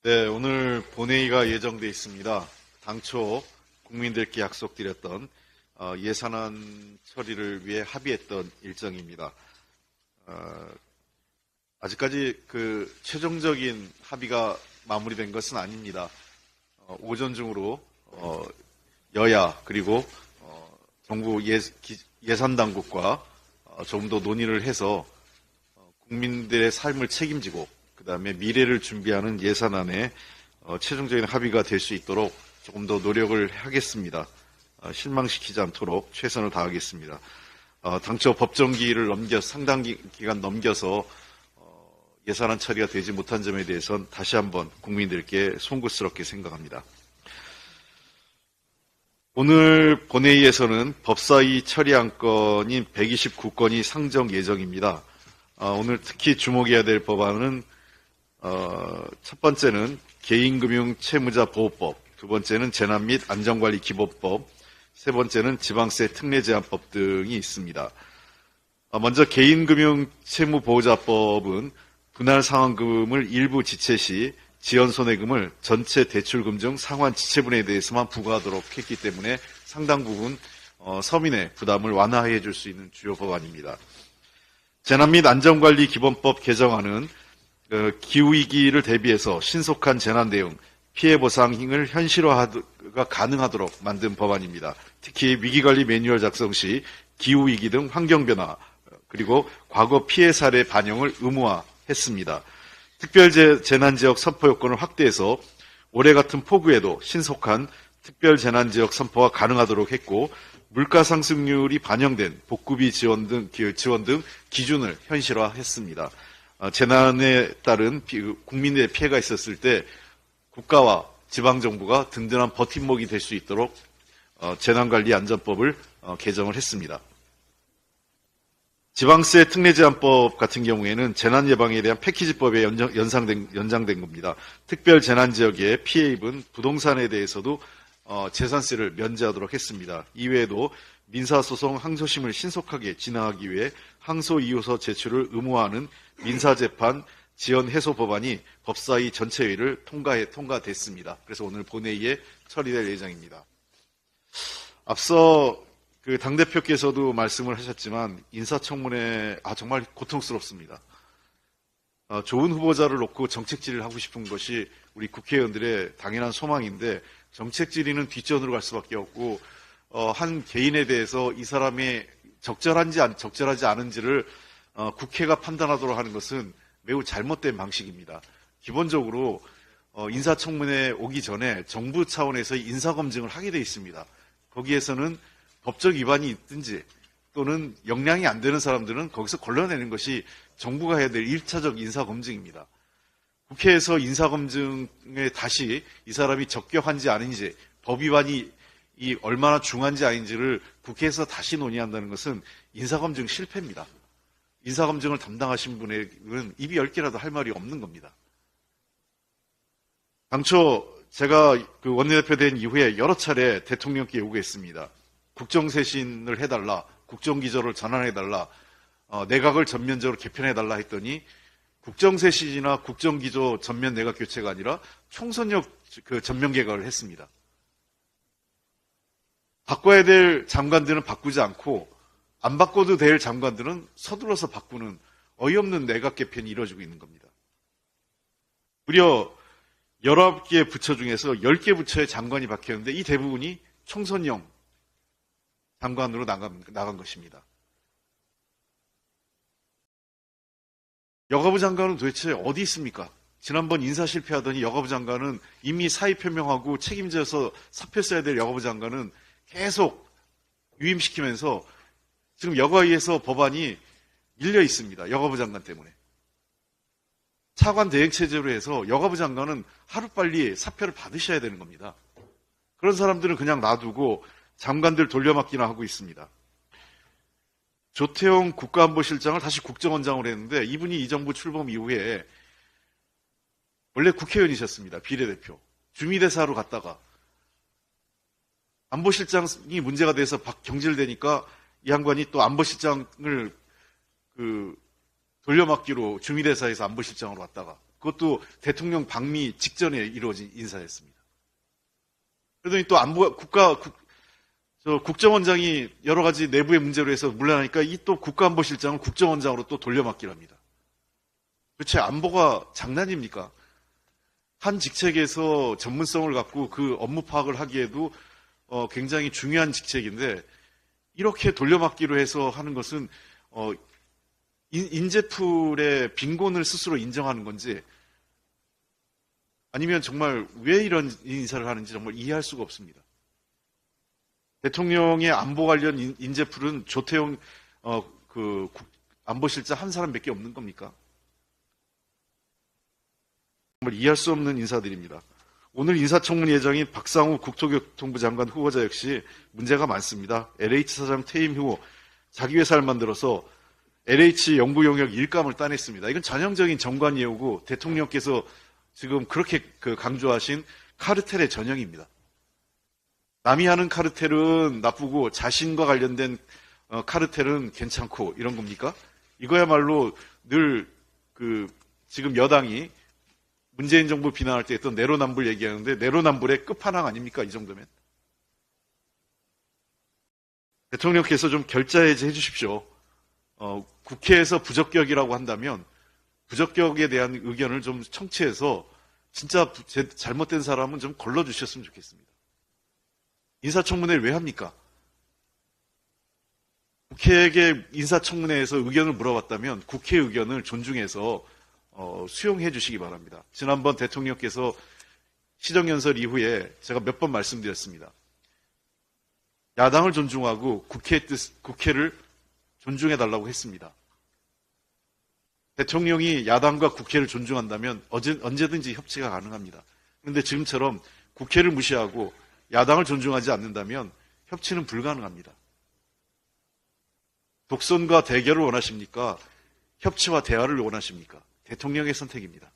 네, 오늘 본회의가 예정돼 있습니다. 당초 국민들께 약속드렸던 예산안 처리를 위해 합의했던 일정입니다. 아직까지 그 최종적인 합의가 마무리된 것은 아닙니다. 오전 중으로 여야 그리고 정부 예산당국과 조금 더 논의를 해서 국민들의 삶을 책임지고 그 다음에 미래를 준비하는 예산안에 최종적인 합의가 될 수 있도록 조금 더 노력을 하겠습니다. 실망시키지 않도록 최선을 다하겠습니다. 당초 법정기일을 상당 기간 넘겨서 예산안 처리가 되지 못한 점에 대해서는 다시 한번 국민들께 송구스럽게 생각합니다. 오늘 본회의에서는 법사위 처리 안건인 129건이 상정 예정입니다. 오늘 특히 주목해야 될 법안은 첫 번째는 개인금융 채무자 보호법, 두 번째는 재난 및 안전관리 기본법, 세 번째는 지방세 특례 제한법 등이 있습니다. 먼저 개인금융 채무보호자법은 분할 상환금을 일부 지체 시 지연손해금을 전체 대출금 중 상환 지체분에 대해서만 부과하도록 했기 때문에 상당 부분 서민의 부담을 완화해 줄 수 있는 주요 법안입니다. 재난 및 안전관리 기본법 개정안은 기후위기를 대비해서 신속한 재난 대응, 피해 보상을 현실화가 가능하도록 만든 법안입니다. 특히 위기관리 매뉴얼 작성 시 기후위기 등 환경변화, 그리고 과거 피해 사례 반영을 의무화했습니다. 특별재난지역 선포 요건을 확대해서 올해 같은 폭우에도 신속한 특별재난지역 선포가 가능하도록 했고, 물가 상승률이 반영된 복구비 지원 등 기준을 현실화했습니다. 재난에 따른 국민의 피해가 있었을 때 국가와 지방정부가 든든한 버팀목이 될 수 있도록 재난관리안전법을 개정을 했습니다. 지방세 특례 제한법 같은 경우에는 재난 예방에 대한 패키지법에 연장된 겁니다. 특별 재난 지역에 피해 입은 부동산에 대해서도 재산세를 면제하도록 했습니다. 이외에도 민사소송 항소심을 신속하게 진행하기 위해 항소 이유서 제출을 의무화하는 민사재판 지연 해소 법안이 법사위 전체회의를 통과됐습니다. 그래서 오늘 본회의에 처리될 예정입니다. 앞서 그 당대표께서도 말씀을 하셨지만 인사청문회 정말 고통스럽습니다. 좋은 후보자를 놓고 정책 질의를 하고 싶은 것이 우리 국회의원들의 당연한 소망인데 정책 질의는 뒷전으로 갈 수밖에 없고 한 개인에 대해서 이 사람이 적절한지 적절하지 않은지를 국회가 판단하도록 하는 것은 매우 잘못된 방식입니다. 기본적으로 인사청문회 오기 전에 정부 차원에서 인사검증을 하게 돼 있습니다. 거기에서는 법적 위반이 있든지 또는 역량이 안 되는 사람들은 거기서 걸러내는 것이 정부가 해야 될 1차적 인사검증입니다. 국회에서 인사검증에 다시 이 사람이 적격한지 아닌지 법 위반이 얼마나 중한지 아닌지를 국회에서 다시 논의한다는 것은 인사검증 실패입니다. 인사검증을 담당하신 분에게는 입이 10개라도 할 말이 없는 겁니다. 당초 제가 그 원내대표 된 이후에 여러 차례 대통령께 요구했습니다. 국정쇄신을 해달라, 국정기조를 전환해달라, 내각을 전면적으로 개편해달라 했더니 국정쇄신이나 국정기조 전면 내각 교체가 아니라 총선역 전면 개각을 했습니다. 바꿔야 될 장관들은 바꾸지 않고 안 바꿔도 될 장관들은 서둘러서 바꾸는 어이없는 내각 개편이 이루어지고 있는 겁니다. 무려 19개 부처 중에서 10개 부처의 장관이 바뀌었는데 이 대부분이 총선형 장관으로 나간 것입니다. 여가부 장관은 도대체 어디 있습니까? 지난번 인사 실패하더니 여가부 장관은 이미 사의 표명하고 책임져서 사표 써야 될 여가부 장관은 계속 유임시키면서 지금 여가위에서 법안이 밀려 있습니다. 여가부 장관 때문에. 차관 대행체제로 해서 여가부 장관은 하루빨리 사표를 받으셔야 되는 겁니다. 그런 사람들은 그냥 놔두고 장관들 돌려막기나 하고 있습니다. 조태용 국가안보실장을 다시 국정원장으로 했는데 이분이 이 정부 출범 이후에 원래 국회의원이셨습니다. 비례대표. 주미대사로 갔다가 안보실장이 문제가 돼서 경질되니까 이 양반이 또 안보실장을 돌려막기로 주미대사에서 안보실장으로 갔다가 그것도 대통령 방미 직전에 이루어진 인사였습니다. 그러더니 또 국정원장이 여러 가지 내부의 문제로 해서 물러나니까 이 또 국가안보실장을 국정원장으로 또 돌려막기를 합니다. 도대체 안보가 장난입니까? 한 직책에서 전문성을 갖고 그 업무 파악을 하기에도 굉장히 중요한 직책인데 이렇게 돌려막기로 해서 하는 것은 인재풀의 빈곤을 스스로 인정하는 건지 아니면 정말 왜 이런 인사를 하는지 정말 이해할 수가 없습니다. 대통령의 안보 관련 인재풀은 조태용 안보실장 한 사람밖에 없는 겁니까? 정말 이해할 수 없는 인사들입니다. 오늘 인사청문회 예정인 박상우 국토교통부 장관 후보자 역시 문제가 많습니다. LH 사장 퇴임 후 자기 회사를 만들어서 LH 영구 용역 일감을 따냈습니다. 이건 전형적인 정관 예우고 대통령께서 지금 그렇게 강조하신 카르텔의 전형입니다. 남이 하는 카르텔은 나쁘고 자신과 관련된 카르텔은 괜찮고 이런 겁니까? 이거야말로 늘 지금 여당이 문재인 정부 비난할 때 했던 내로남불 얘기하는데 내로남불의 끝판왕 아닙니까? 이 정도면. 대통령께서 좀 결자해제 해주십시오. 국회에서 부적격이라고 한다면 부적격에 대한 의견을 좀 청취해서 진짜 잘못된 사람은 좀 걸러주셨으면 좋겠습니다. 인사청문회를 왜 합니까? 국회에게 인사청문회에서 의견을 물어봤다면 국회 의견을 존중해서 수용해 주시기 바랍니다. 지난번 대통령께서 시정연설 이후에 제가 몇 번 말씀드렸습니다. 야당을 존중하고 국회를 존중해 달라고 했습니다. 대통령이 야당과 국회를 존중한다면 언제든지 협치가 가능합니다. 그런데 지금처럼 국회를 무시하고 야당을 존중하지 않는다면 협치는 불가능합니다. 독선과 대결을 원하십니까? 협치와 대화를 원하십니까? 대통령의 선택입니다.